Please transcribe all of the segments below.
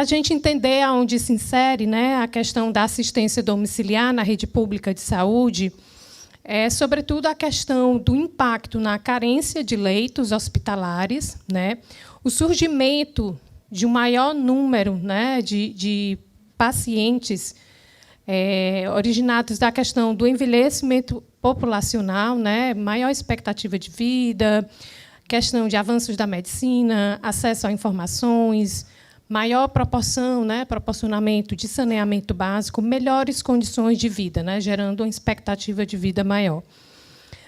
a gente entender aonde se insere, né, a questão da assistência domiciliar na rede pública de saúde, sobretudo a questão do impacto na carência de leitos hospitalares, né, o surgimento de um maior número, né, de pacientes originados da questão do envelhecimento populacional, né, maior expectativa de vida, questão de avanços da medicina, acesso a informações, maior proporção, né, proporcionamento de saneamento básico, melhores condições de vida, né, gerando uma expectativa de vida maior.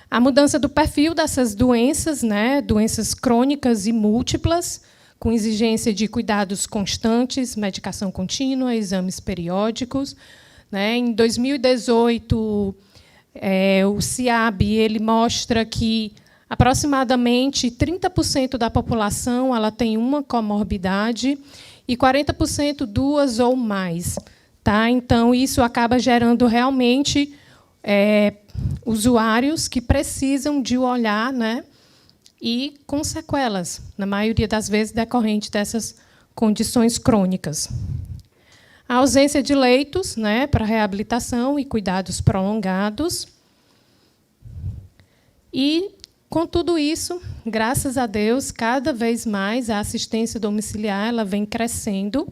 A mudança do perfil dessas doenças, né, doenças crônicas e múltiplas, com exigência de cuidados constantes, medicação contínua, exames periódicos. Né. Em 2018, o CIAB ele mostra que aproximadamente 30% da população ela tem uma comorbidade e 40% duas ou mais. Tá? Então, isso acaba gerando realmente usuários que precisam de um olhar, né, e com sequelas, na maioria das vezes, decorrente dessas condições crônicas. A ausência de leitos, né, para reabilitação e cuidados prolongados. E, com tudo isso, graças a Deus, cada vez mais a assistência domiciliar ela vem crescendo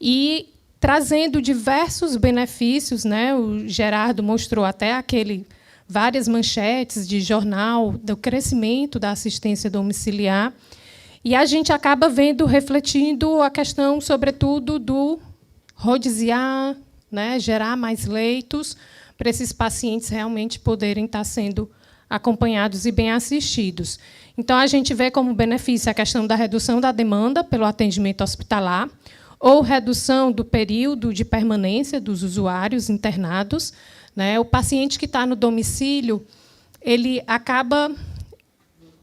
e trazendo diversos benefícios. Né? O Gerardo mostrou até várias manchetes de jornal do crescimento da assistência domiciliar. E a gente acaba vendo, refletindo a questão, sobretudo, do rodiziar, né? Gerar mais leitos para esses pacientes realmente poderem estar sendo acompanhados e bem assistidos. Então, a gente vê como benefício a questão da redução da demanda pelo atendimento hospitalar ou redução do período de permanência dos usuários internados. Né? O paciente que está no domicílio, ele acaba,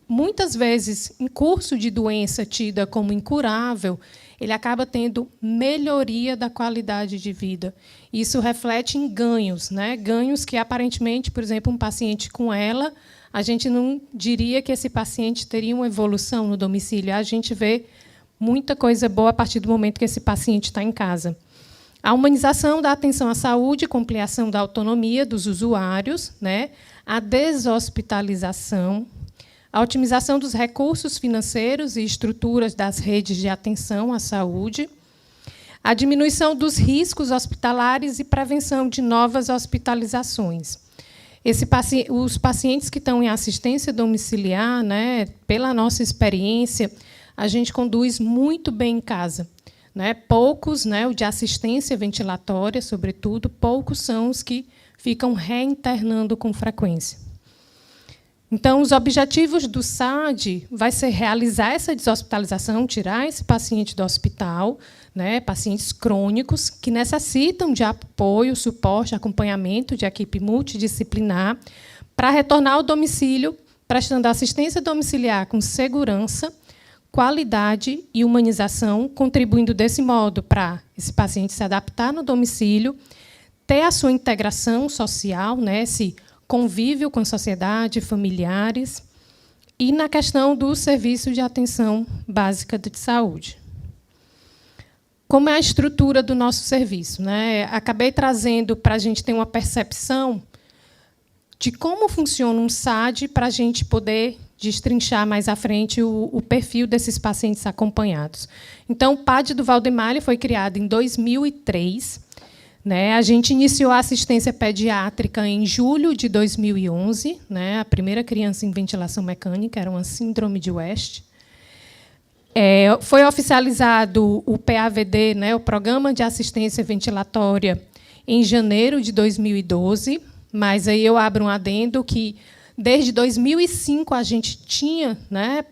muitas vezes, em curso de doença tida como incurável, ele acaba tendo melhoria da qualidade de vida. Isso reflete em ganhos, né? Ganhos que, aparentemente, por exemplo, um paciente com ELA, a gente não diria que esse paciente teria uma evolução no domicílio. A gente vê muita coisa boa a partir do momento que esse paciente está em casa. A humanização da atenção à saúde, com ampliação da autonomia dos usuários, né? A deshospitalização, a otimização dos recursos financeiros e estruturas das redes de atenção à saúde, a diminuição dos riscos hospitalares e prevenção de novas hospitalizações. Os pacientes que estão em assistência domiciliar, né, pela nossa experiência, a gente conduz muito bem em casa. Né? Poucos, né, o de assistência ventilatória, sobretudo, poucos são os que ficam reinternando com frequência. Então, os objetivos do SAD vai ser realizar essa deshospitalização, tirar esse paciente do hospital, né, pacientes crônicos que necessitam de apoio, suporte, acompanhamento de equipe multidisciplinar, para retornar ao domicílio, prestando assistência domiciliar com segurança, qualidade e humanização, contribuindo desse modo para esse paciente se adaptar no domicílio, ter a sua integração social, né, esse convívio com a sociedade, familiares, e na questão do serviço de atenção básica de saúde. Como é a estrutura do nosso serviço? Né? Acabei trazendo para a gente ter uma percepção de como funciona um SAD para a gente poder destrinchar mais à frente o perfil desses pacientes acompanhados. Então, o PAD do Valdemar foi criado em 2003. Né? A gente iniciou a assistência pediátrica em julho de 2011. Né? A primeira criança em ventilação mecânica era uma síndrome de West. Foi oficializado o PAVD, né? O Programa de Assistência Ventilatória, em janeiro de 2012. Mas aí eu abro um adendo que, desde 2005, a gente tinha, né,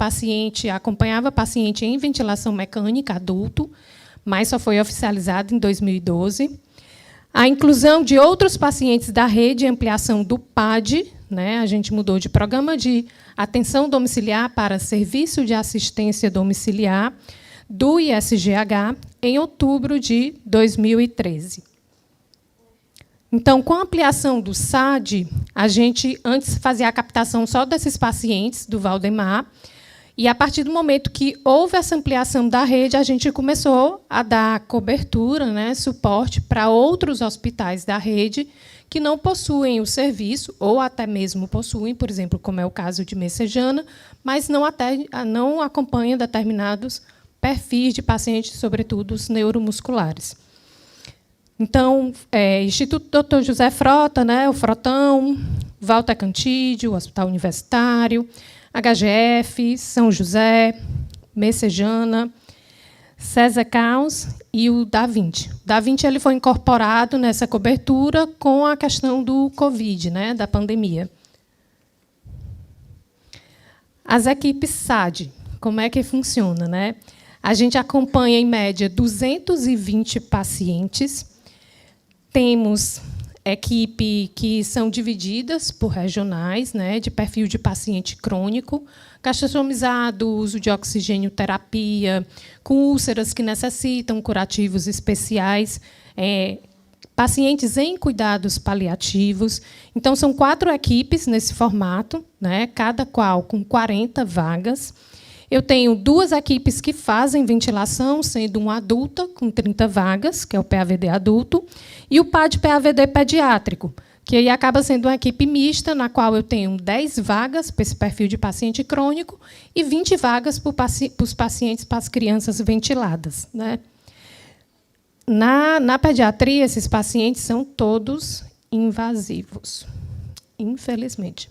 acompanhava paciente em ventilação mecânica adulto, mas só foi oficializado em 2012. A inclusão de outros pacientes da rede e ampliação do PAD, né, a gente mudou de programa de atenção domiciliar para serviço de assistência domiciliar do ISGH em outubro de 2013. Então, com a ampliação do SAD, a gente antes fazia a captação só desses pacientes do Valdemar, E, a partir do momento que houve essa ampliação da rede, a gente começou a dar cobertura, né, suporte para outros hospitais da rede que não possuem o serviço, ou até mesmo possuem, por exemplo, como é o caso de Messejana, mas não acompanham determinados perfis de pacientes, sobretudo os neuromusculares. Então, Instituto Dr. José Frota, né, o Frotão, Walter Cantídio, o Hospital Universitário, HGF, São José, Messejana, César Caos e o Da Vinci. O Da Vinci ele foi incorporado nessa cobertura com a questão do Covid, né, da pandemia. As equipes SAD, como é que funciona, né? A gente acompanha, em média, 220 pacientes. Temos equipe que são divididas por regionais, né, de perfil de paciente crônico, caixotomizado, uso de oxigênio terapia, com úlceras que necessitam curativos especiais, pacientes em cuidados paliativos. Então, são 4 equipes nesse formato, né, cada qual com 40 vagas. Eu tenho 2 equipes que fazem ventilação, sendo uma adulta, com 30 vagas, que é o PAVD adulto, e o PAD-PAVD pediátrico, que aí acaba sendo uma equipe mista, na qual eu tenho 10 vagas para esse perfil de paciente crônico e 20 vagas para os pacientes, para as crianças ventiladas, né? Na pediatria, esses pacientes são todos invasivos, infelizmente.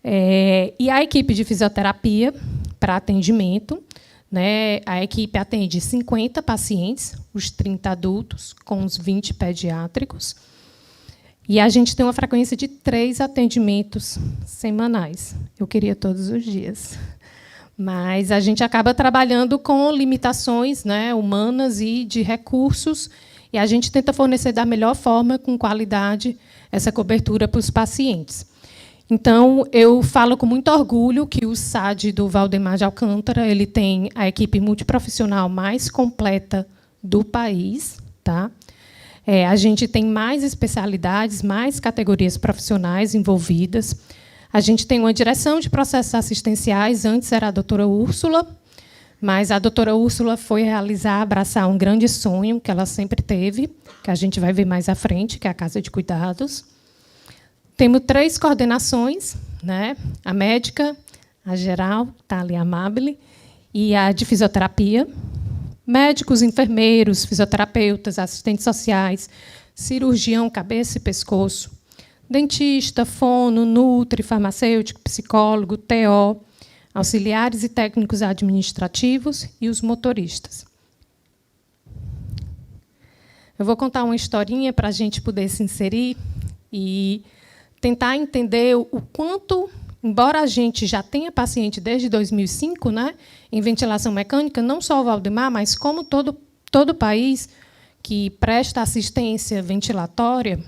E a equipe de fisioterapia, para atendimento, né, a equipe atende 50 pacientes, os 30 adultos, com os 20 pediátricos. E a gente tem uma frequência de 3 atendimentos semanais. Eu queria todos os dias. Mas a gente acaba trabalhando com limitações, né, humanas e de recursos, e a gente tenta fornecer da melhor forma, com qualidade, essa cobertura para os pacientes. Então, eu falo com muito orgulho que o SAD do Valdemar de Alcântara ele tem a equipe multiprofissional mais completa do país. Tá? A gente tem mais especialidades, mais categorias profissionais envolvidas. A gente tem uma direção de processos assistenciais, antes era a doutora Úrsula, mas a doutora Úrsula foi abraçar um grande sonho que ela sempre teve, que a gente vai ver mais à frente, que é a Casa de Cuidados. Temos 3 coordenações, né? A médica, a geral, está ali, amable, e a de fisioterapia. Médicos, enfermeiros, fisioterapeutas, assistentes sociais, cirurgião, cabeça e pescoço, dentista, fono, nutri, farmacêutico, psicólogo, TO, auxiliares e técnicos administrativos e os motoristas. Eu vou contar uma historinha para a gente poder se inserir e tentar entender o quanto, embora a gente já tenha paciente desde 2005, né, em ventilação mecânica, não só o Valdemar, mas como todo o país que presta assistência ventilatória,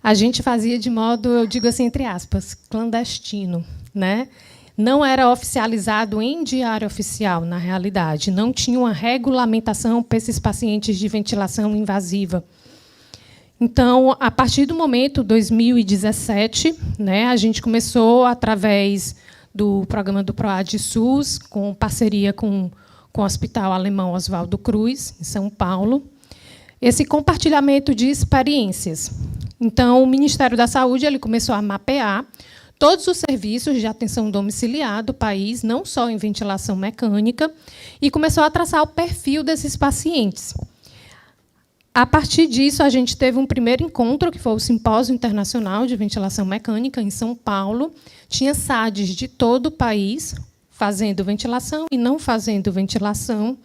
a gente fazia de modo, eu digo assim, entre aspas, clandestino, né? Não era oficializado em diário oficial, na realidade. Não tinha uma regulamentação para esses pacientes de ventilação invasiva. Então, a partir do momento 2017, né, a gente começou, através do programa do PROAD SUS, com parceria com o Hospital Alemão Oswaldo Cruz, em São Paulo, esse compartilhamento de experiências. Então, o Ministério da Saúde ele começou a mapear todos os serviços de atenção domiciliar do país, não só em ventilação mecânica, e começou a traçar o perfil desses pacientes. A partir disso, a gente teve um primeiro encontro, que foi o Simpósio Internacional de Ventilação Mecânica, em São Paulo. Tinha SADs de todo o país, fazendo ventilação e não fazendo ventilação.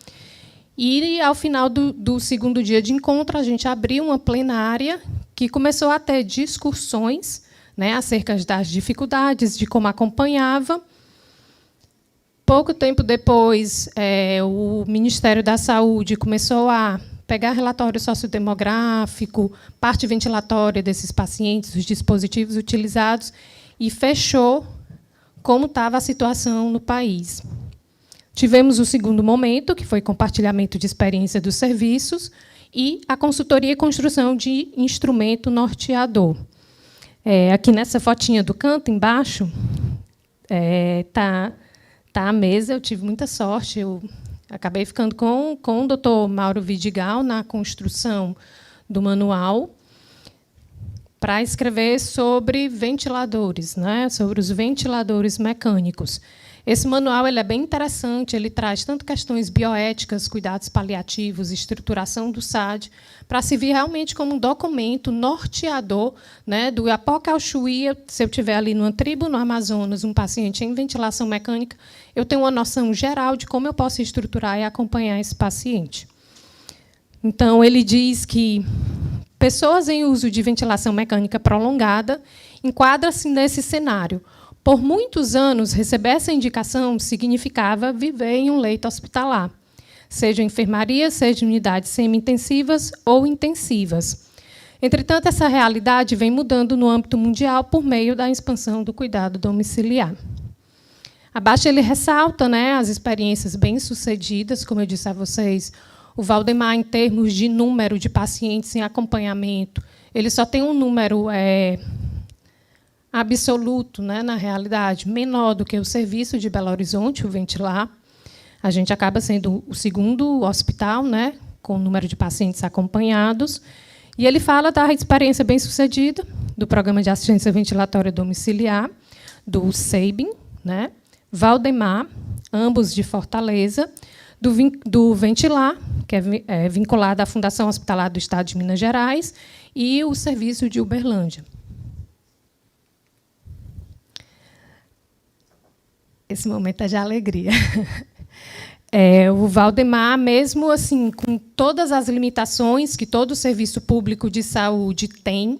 E, ao final do segundo dia de encontro, a gente abriu uma plenária que começou a ter discussões, né, acerca das dificuldades, de como acompanhava. Pouco tempo depois, o Ministério da Saúde começou a pegar relatório sociodemográfico, parte ventilatória desses pacientes, os dispositivos utilizados, e fechou como estava a situação no país. Tivemos o segundo momento, que foi compartilhamento de experiência dos serviços, e a consultoria e construção de instrumento norteador. Aqui nessa fotinha do canto, embaixo, está tá à mesa. Eu tive muita sorte. Eu acabei ficando com o doutor Mauro Vidigal na construção do manual para escrever sobre ventiladores, né, sobre os ventiladores mecânicos. Esse manual ele é bem interessante, ele traz tanto questões bioéticas, cuidados paliativos, estruturação do SAD, para servir realmente como um documento norteador, né, do Iapoca ao Chuí. Se eu estiver ali numa tribo no Amazonas, um paciente em ventilação mecânica, eu tenho uma noção geral de como eu posso estruturar e acompanhar esse paciente. Então, ele diz que pessoas em uso de ventilação mecânica prolongada enquadram-se nesse cenário. Por muitos anos, receber essa indicação significava viver em um leito hospitalar, seja em enfermaria, seja em unidades semi-intensivas ou intensivas. Entretanto, essa realidade vem mudando no âmbito mundial por meio da expansão do cuidado domiciliar. Abaixo ele ressalta, né, as experiências bem-sucedidas, como eu disse a vocês. O Valdemar, em termos de número de pacientes em acompanhamento, ele só tem um número absoluto, né, na realidade, menor do que o serviço de Belo Horizonte, o Ventilar. A gente acaba sendo o segundo hospital, né, com o número de pacientes acompanhados. E ele fala da experiência bem-sucedida do Programa de Assistência Ventilatória Domiciliar, do SEIBIN, né, Valdemar, ambos de Fortaleza, do Ventilar, que é vinculado à Fundação Hospitalar do Estado de Minas Gerais, e o serviço de Uberlândia. Esse momento é de alegria. O Valdemar, mesmo assim, com todas as limitações que todo serviço público de saúde tem,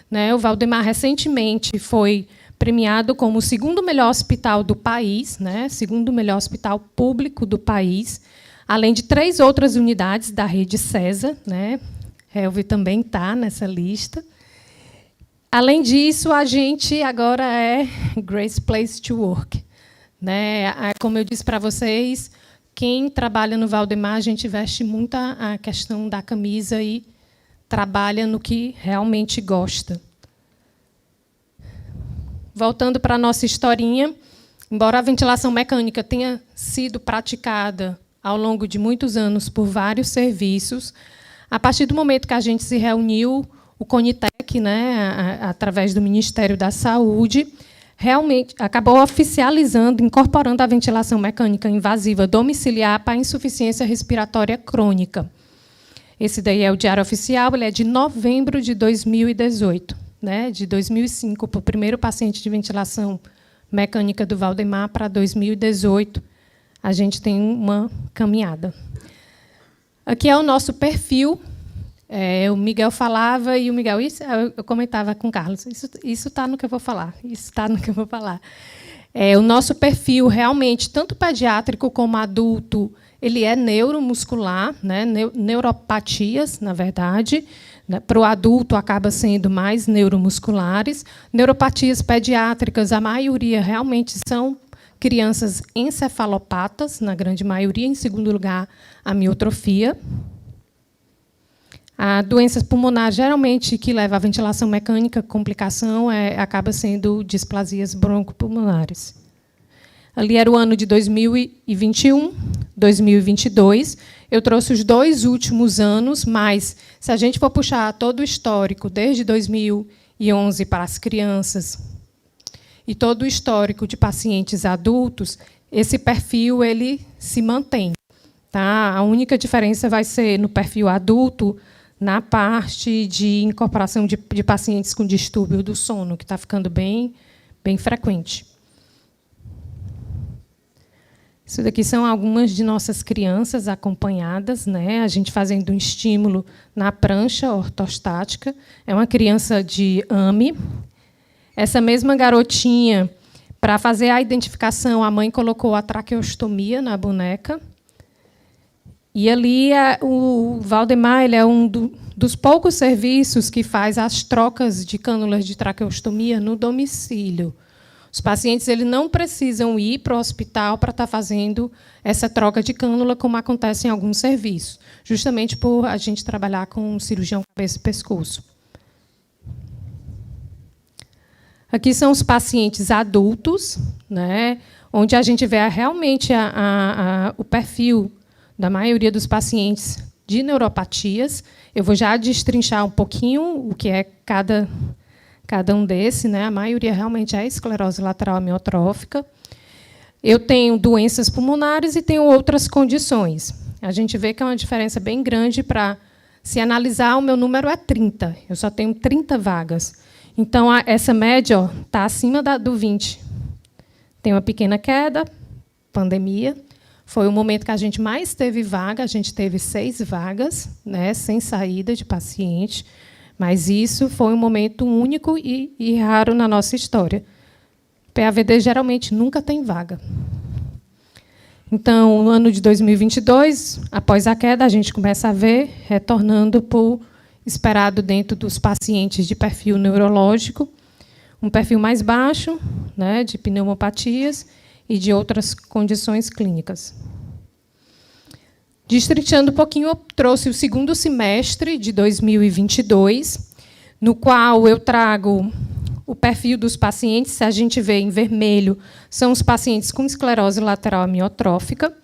né, o Valdemar recentemente foi premiado como o segundo melhor hospital do país, né, segundo melhor hospital público do país, além de 3 outras unidades da rede CESA, né, Helvi também está nessa lista. Além disso, a gente agora é Great Place to Work. Né? Como eu disse para vocês, quem trabalha no Valdemar, a gente veste muito a questão da camisa e trabalha no que realmente gosta. Voltando para a nossa historinha, embora a ventilação mecânica tenha sido praticada ao longo de muitos anos por vários serviços, a partir do momento que a gente se reuniu, o CONITEC, né, através do Ministério da Saúde, realmente acabou oficializando, incorporando a ventilação mecânica invasiva domiciliar para a insuficiência respiratória crônica. Esse daí é o Diário Oficial, ele é de novembro de 2018, né, de 2005, para o primeiro paciente de ventilação mecânica do Valdemar, para 2018, a gente tem uma caminhada. Aqui é o nosso perfil. O Miguel falava e o Miguel, eu comentava com o Carlos, isso está no que eu vou falar, isso está no que eu vou falar. O nosso perfil, realmente, tanto pediátrico como adulto, ele é neuromuscular, né, neuropatias, na verdade. Né, para o adulto, acaba sendo mais neuromusculares. Neuropatias pediátricas, a maioria realmente são crianças encefalopatas, na grande maioria. Em segundo lugar, a miotrofia. A doença pulmonar, geralmente, que leva à ventilação mecânica, complicação, acaba sendo displasias broncopulmonares. Ali era o ano de 2021, 2022. Eu trouxe os 2 últimos anos, mas, se a gente for puxar todo o histórico, desde 2011 para as crianças, e todo o histórico de pacientes adultos, esse perfil ele se mantém. Tá? A única diferença vai ser no perfil adulto, na parte de incorporação de pacientes com distúrbio do sono, que está ficando bem frequente. Isso daqui são algumas de nossas crianças acompanhadas, né? A gente fazendo um estímulo na prancha ortostática. É uma criança de AME. Essa mesma garotinha, para fazer a identificação, a mãe colocou a traqueostomia na boneca. E ali o Valdemar ele é um dos poucos serviços que faz as trocas de cânulas de traqueostomia no domicílio. Os pacientes eles não precisam ir para o hospital para estar fazendo essa troca de cânula, como acontece em alguns serviços, justamente por a gente trabalhar com cirurgião cabeça e pescoço. Aqui são os pacientes adultos, né, onde a gente vê realmente o perfil da maioria dos pacientes de neuropatias. Eu vou já destrinchar um pouquinho o que é cada um desses, né? A maioria realmente é esclerose lateral amiotrófica. Eu tenho doenças pulmonares e tenho outras condições. A gente vê que é uma diferença bem grande para se analisar, o meu número é 30. Eu só tenho 30 vagas. Então, essa média está acima do 20. Tem uma pequena queda, pandemia. Foi o momento que a gente mais teve vaga, a gente teve 6 vagas, né, sem saída de paciente, mas isso foi um momento único e raro na nossa história. PAVD geralmente nunca tem vaga. Então, no ano de 2022, após a queda, a gente começa a ver retornando para o esperado dentro dos pacientes de perfil neurológico, um perfil mais baixo, né, de pneumopatias e de outras condições clínicas. Destrinchando um pouquinho, eu trouxe o segundo semestre de 2022, no qual eu trago o perfil dos pacientes. Se a gente vê em vermelho, são os pacientes com esclerose lateral amiotrófica.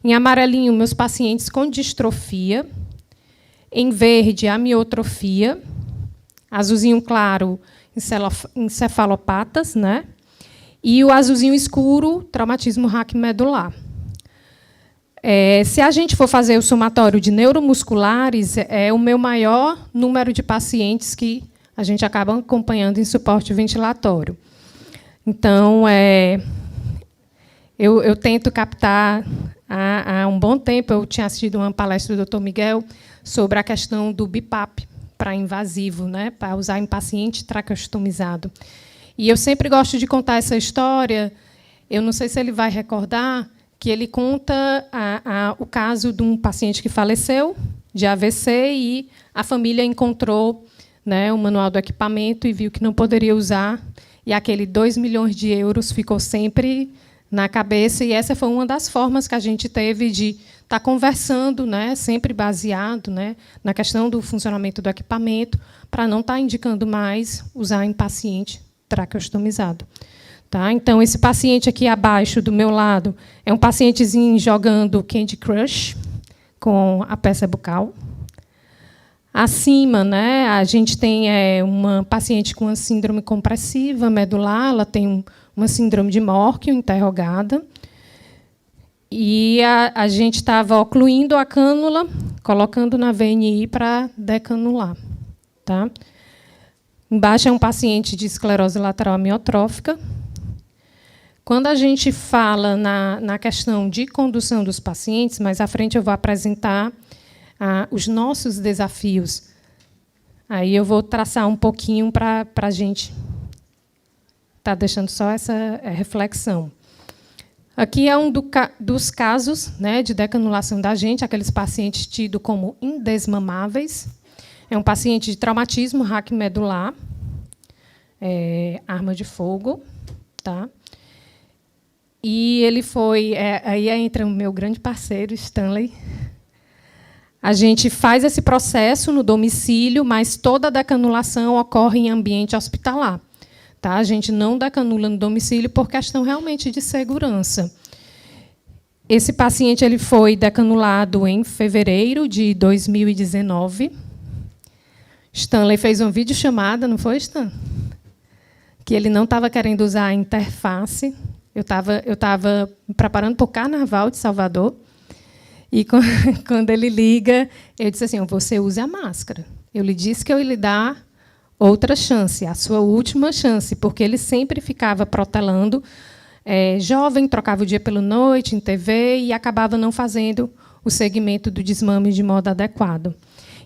Em amarelinho, meus pacientes com distrofia. Em verde, amiotrofia. Azulzinho claro, encefalopatas, né? E o azulzinho escuro, traumatismo raquimedular. Se a gente for fazer o somatório de neuromusculares, é o meu maior número de pacientes que a gente acaba acompanhando em suporte ventilatório. Então, eu tento captar, há um bom tempo, eu tinha assistido uma palestra do Dr. Miguel sobre a questão do BiPAP para invasivo, né, para usar em paciente traqueostomizado. E eu sempre gosto de contar essa história, eu não sei se ele vai recordar, que ele conta o caso de um paciente que faleceu de AVC e a família encontrou, né, o manual do equipamento e viu que não poderia usar, e aquele 2 milhões de euros ficou sempre na cabeça, e essa foi uma das formas que a gente teve de estar conversando, né, sempre baseado, né, na questão do funcionamento do equipamento, para não estar indicando mais usar em paciente traqueostomizado. Tá? Então, esse paciente aqui abaixo, do meu lado, é um pacientezinho jogando Candy Crush com a peça bucal. Acima, né, a gente tem uma paciente com uma síndrome compressiva medular, ela tem uma síndrome de Morquio interrogada. E a gente estava ocluindo a cânula, colocando na VNI para decanular. Tá? Embaixo é um paciente de esclerose lateral amiotrófica. Quando a gente fala na questão de condução dos pacientes, mais à frente eu vou apresentar os nossos desafios. Aí eu vou traçar um pouquinho para a gente estar deixando só essa reflexão. Aqui é um dos casos, né, de decanulação da gente, aqueles pacientes tidos como indesmamáveis. É um paciente de traumatismo raquimedular, arma de fogo. Tá? E ele foi... aí entra o meu grande parceiro, Stanley. A gente faz esse processo no domicílio, mas toda a decanulação ocorre em ambiente hospitalar. Tá? A gente não decanula no domicílio por questão realmente de segurança. Esse paciente ele foi decanulado em fevereiro de 2019. Stanley fez uma videochamada, não foi, Stan? Que ele não estava querendo usar a interface. Eu estava preparando para o Carnaval de Salvador. E quando ele liga, eu disse assim, você use a máscara. Eu lhe disse que eu ia lhe dar outra chance, a sua última chance, porque ele sempre ficava protelando, jovem, trocava o dia pela noite, em TV, e acabava não fazendo o segmento do desmame de modo adequado.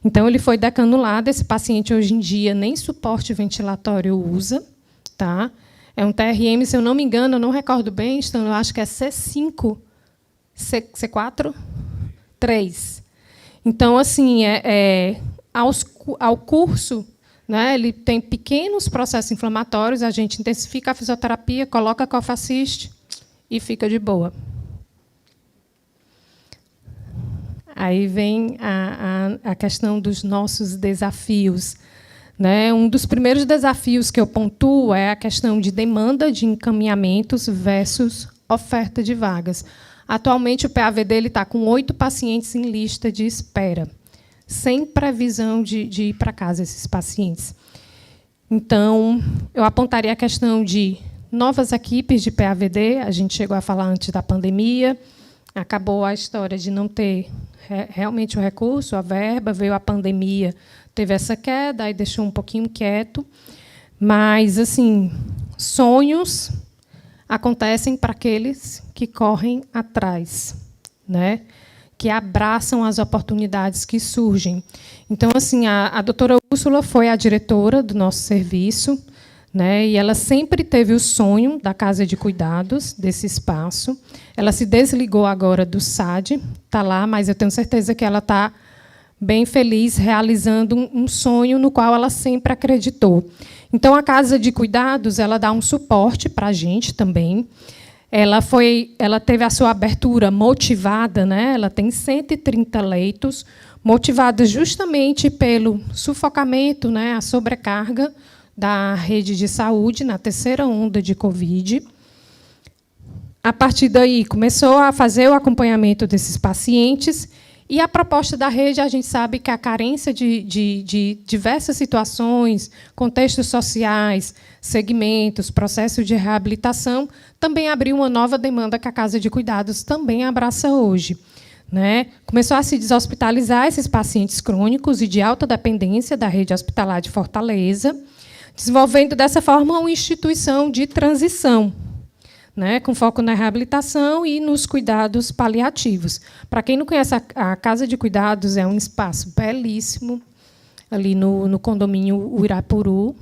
Então, ele foi decanulado. Esse paciente, hoje em dia, nem suporte ventilatório usa. Tá? É um TRM, se eu não me engano, eu não recordo bem, então, eu acho que é C5, C4? 3. Então, assim, ao curso, né, ele tem pequenos processos inflamatórios, a gente intensifica a fisioterapia, coloca cofaciste e fica de boa. Aí vem a questão dos nossos desafios. né? Um dos primeiros desafios que eu pontuo é a questão de demanda de encaminhamentos versus oferta de vagas. Atualmente, o PAVD está com 8 pacientes em lista de espera, sem previsão de ir para casa esses pacientes. Então, eu apontaria a questão de novas equipes de PAVD. A gente chegou a falar antes da pandemia, acabou a história de não ter realmente o recurso, a verba, veio a pandemia, teve essa queda, aí deixou um pouquinho quieto. Mas, assim, sonhos acontecem para aqueles que correm atrás, né? Que abraçam as oportunidades que surgem. Então, assim, a doutora Úrsula foi a diretora do nosso serviço, né? E ela sempre teve o sonho da casa de cuidados, desse espaço. Ela se desligou agora do SAD, está lá, mas eu tenho certeza que ela está bem feliz realizando um sonho no qual ela sempre acreditou. Então, a casa de cuidados ela dá um suporte para a gente também. Ela teve a sua abertura motivada, né? Ela tem 130 leitos, motivada justamente pelo sufocamento, né? A sobrecarga da rede de saúde na terceira onda de Covid. A partir daí, começou a fazer o acompanhamento desses pacientes. E a proposta da rede, a gente sabe que a carência de diversas situações, contextos sociais, segmentos, processos de reabilitação, também abriu uma nova demanda que a Casa de Cuidados também abraça hoje, né? Começou a se deshospitalizar esses pacientes crônicos e de alta dependência da rede hospitalar de Fortaleza, desenvolvendo, dessa forma, uma instituição de transição, né, com foco na reabilitação e nos cuidados paliativos. Para quem não conhece, a Casa de Cuidados é um espaço belíssimo, ali no condomínio Uirapuru,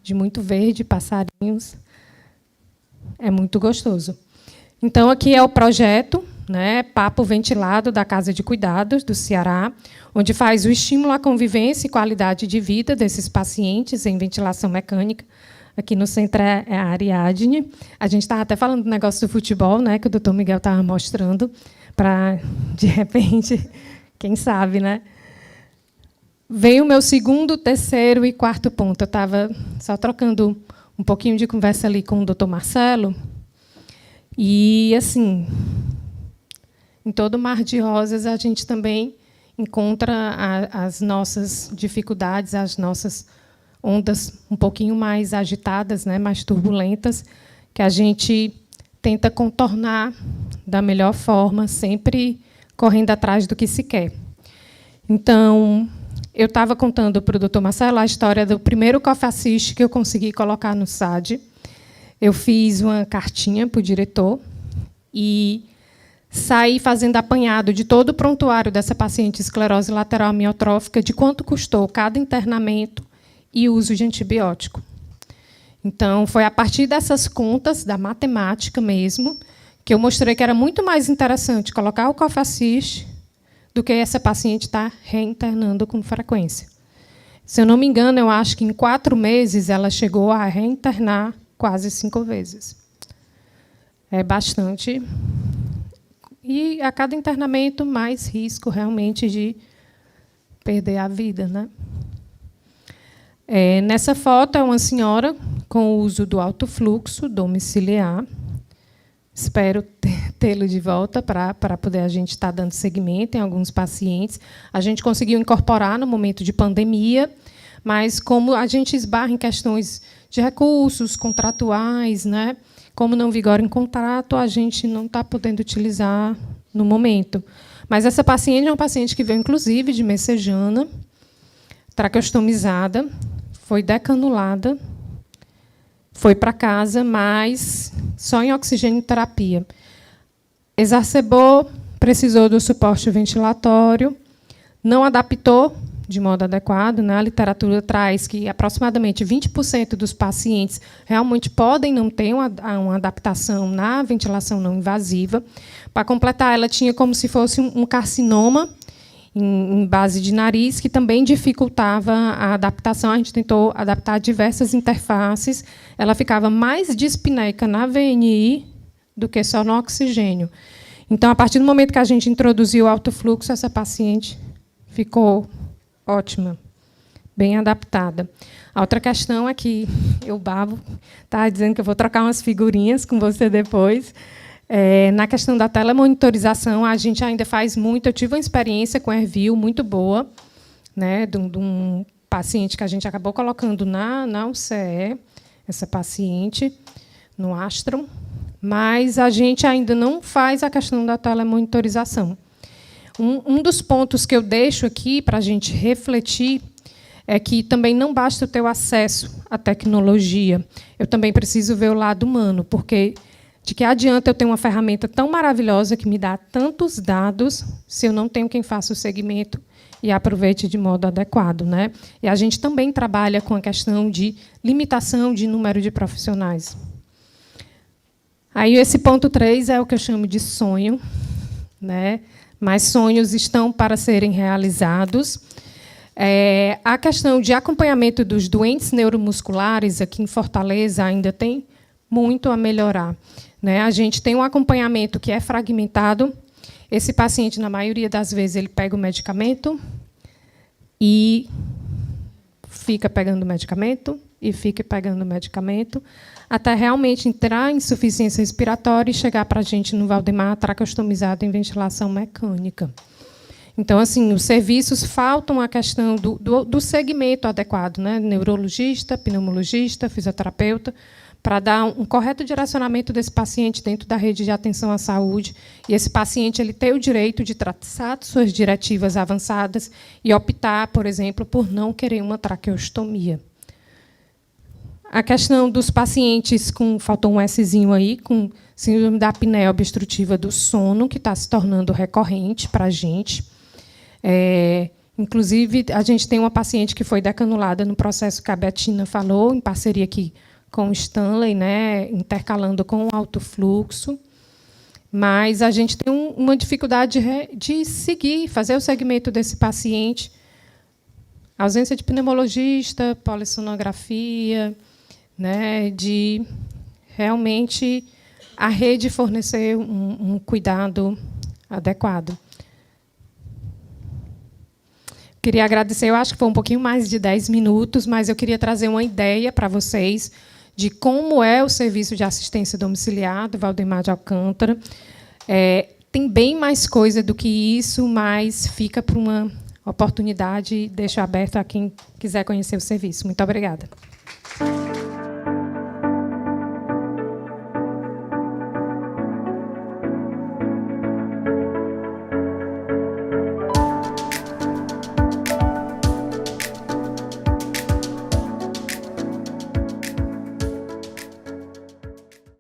de muito verde, passarinhos. É muito gostoso. Então, aqui é o projeto, né, Papo Ventilado da Casa de Cuidados do Ceará, onde faz o estímulo à convivência e qualidade de vida desses pacientes em ventilação mecânica. Aqui no centro é a Ariadne. A gente estava até falando do negócio do futebol, né, que o doutor Miguel estava mostrando, para, de repente, quem sabe, né? Veio o meu segundo, terceiro e quarto ponto. Eu estava só trocando um pouquinho de conversa ali com o doutor Marcelo. E, assim, em todo o mar de rosas, a gente também encontra as nossas dificuldades, as nossas ondas um pouquinho mais agitadas, né, mais turbulentas, que a gente tenta contornar da melhor forma, sempre correndo atrás do que se quer. Então, eu estava contando para o doutor Marcelo a história do primeiro Coffee Assist que eu consegui colocar no SAD. Eu fiz uma cartinha para o diretor e saí fazendo apanhado de todo o prontuário dessa paciente esclerose lateral amiotrófica, de quanto custou cada internamento e uso de antibiótico. Então, foi a partir dessas contas, da matemática mesmo, que eu mostrei que era muito mais interessante colocar o Coffee Assist do que essa paciente estar reinternando com frequência. Se eu não me engano, eu acho que em 4 meses ela chegou a reinternar quase 5 vezes. É bastante. E a cada internamento, mais risco realmente de perder a vida, né? Nessa foto é uma senhora com o uso do alto fluxo domiciliar. Espero tê-lo de volta para poder a gente estar dando seguimento em alguns pacientes. A gente conseguiu incorporar no momento de pandemia, mas como a gente esbarra em questões de recursos contratuais, né? Como não vigora em contrato, a gente não está podendo utilizar no momento. Mas essa paciente é uma paciente que veio, inclusive, de messejana, traqueostomizada, foi decanulada, foi para casa, mas só em oxigênio-terapia. Exacerbou, precisou do suporte ventilatório, não adaptou de modo adequado, né? A literatura traz que aproximadamente 20% dos pacientes realmente podem não ter uma adaptação na ventilação não invasiva. Para completar, ela tinha como se fosse um carcinoma em base de nariz, que também dificultava a adaptação. A gente tentou adaptar diversas interfaces. Ela ficava mais dispneica na VNI do que só no oxigênio. Então, a partir do momento que a gente introduziu o alto fluxo, essa paciente ficou ótima, bem adaptada. A outra questão é que eu babo, tá dizendo que eu vou trocar umas figurinhas com você depois. Na questão da telemonitorização, a gente ainda faz muito. Eu tive uma experiência com a Ervil muito boa, né, de um paciente que a gente acabou colocando na UCE, essa paciente, no Astro, mas a gente ainda não faz a questão da telemonitorização. Um dos pontos que eu deixo aqui para a gente refletir é que também não basta eu ter o acesso à tecnologia, eu também preciso ver o lado humano, porque de que adianta eu ter uma ferramenta tão maravilhosa que me dá tantos dados se eu não tenho quem faça o segmento e aproveite de modo adequado, né? E a gente também trabalha com a questão de limitação de número de profissionais. Aí, esse ponto 3 é o que eu chamo de sonho, né? Mas sonhos estão para serem realizados. A questão de acompanhamento dos doentes neuromusculares aqui em Fortaleza ainda tem muito a melhorar, né? A gente tem um acompanhamento que é fragmentado. Esse paciente, na maioria das vezes, ele pega o medicamento e fica pegando o medicamento e fica pegando o medicamento, até realmente entrar em insuficiência respiratória e chegar para a gente no Valdemar traqueostomizado em ventilação mecânica. Então, assim, os serviços faltam a questão do segmento adequado, né? Neurologista, pneumologista, fisioterapeuta, para dar um correto direcionamento desse paciente dentro da rede de atenção à saúde, e esse paciente ele ter o direito de traçar suas diretivas avançadas e optar, por exemplo, por não querer uma traqueostomia. A questão dos pacientes com, faltou um Szinho aí, com síndrome da apneia obstrutiva do sono, que está se tornando recorrente para a gente. Inclusive, a gente tem uma paciente que foi decanulada no processo que a Betina falou, em parceria aqui com o Stanley, né, intercalando com o alto fluxo. Mas a gente tem uma dificuldade de seguir, fazer o segmento desse paciente. Ausência de pneumologista, polissonografia, né, de realmente a rede fornecer um cuidado adequado. Queria agradecer, eu acho que foi um pouquinho mais de 10 minutos, mas eu queria trazer uma ideia para vocês de como é o serviço de assistência domiciliar do Valdemar de Alcântara. Tem bem mais coisa do que isso, mas fica para uma oportunidade e deixo aberto a quem quiser conhecer o serviço. Muito obrigada.